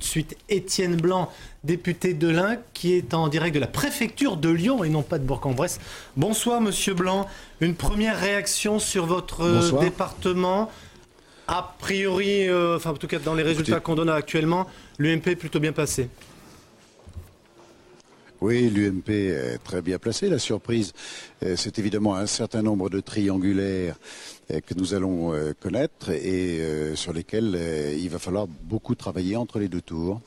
suite Étienne Blanc, député de l'Ain, qui est en direct de la préfecture de Lyon et non pas de Bourg-en-Bresse. Bonsoir Monsieur Blanc, une première réaction sur votre département. A priori, en tout cas dans les résultats qu'on donne actuellement, l'UMP est plutôt bien passé. Oui, l'UMP est très bien placé. La surprise, c'est évidemment un certain nombre de triangulaires que nous allons connaître et sur lesquels il va falloir beaucoup travailler entre les deux tours.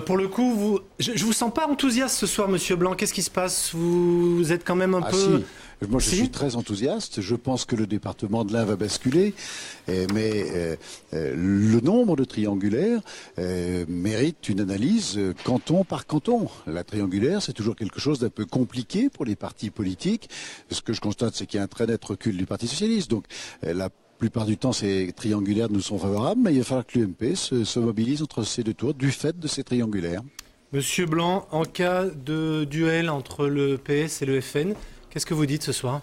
Pour le coup, je vous sens pas enthousiaste ce soir, Monsieur Blanc. Qu'est-ce qui se passe? Vous êtes quand même un peu... Si. Moi, je suis très enthousiaste. Je pense que le département de l'Ain va basculer. Mais le nombre de triangulaires mérite une analyse canton par canton. La triangulaire, c'est toujours quelque chose d'un peu compliqué pour les partis politiques. Ce que je constate, c'est qu'il y a un très net recul du Parti socialiste. Donc, la plupart du temps, ces triangulaires nous sont favorables. Mais il va falloir que l'UMP se mobilise entre ces deux tours du fait de ces triangulaires. Monsieur Blanc, en cas de duel entre le PS et le FN, qu'est-ce que vous dites ce soir?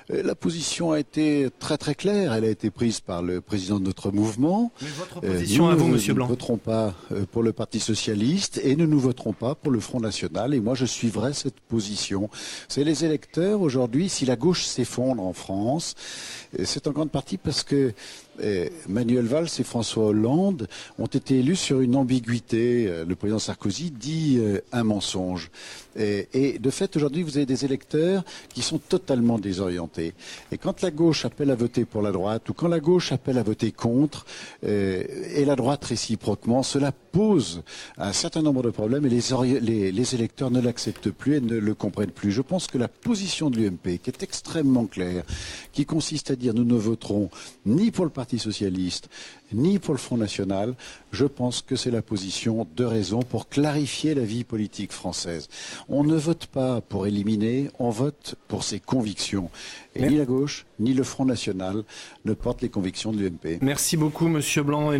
La position a été très très claire. Elle a été prise par le président de notre mouvement. Mais votre position à vous, Monsieur Blanc? Nous ne voterons pas pour le Parti socialiste et nous ne voterons pas pour le Front national. Et moi, je suivrai cette position. C'est les électeurs aujourd'hui. Si la gauche s'effondre en France, c'est en grande partie parce que Manuel Valls et François Hollande ont été élus sur une ambiguïté. Le président Sarkozy dit un mensonge. Et de fait, aujourd'hui, vous avez des électeurs qui sont totalement désorientés. Et quand la gauche appelle à voter pour la droite, ou quand la gauche appelle à voter contre, et la droite réciproquement, cela pose un certain nombre de problèmes et les électeurs ne l'acceptent plus et ne le comprennent plus. Je pense que la position de l'UMP, qui est extrêmement claire, qui consiste à dire nous ne voterons ni pour le Parti socialiste, ni pour le Front national, je pense que c'est la position de raison pour clarifier la vie politique française. On ne vote pas pour éliminer, on vote pour ses convictions. Et ni la gauche, ni le Front national ne portent les convictions de l'UMP. Merci beaucoup, Monsieur Blanc. Et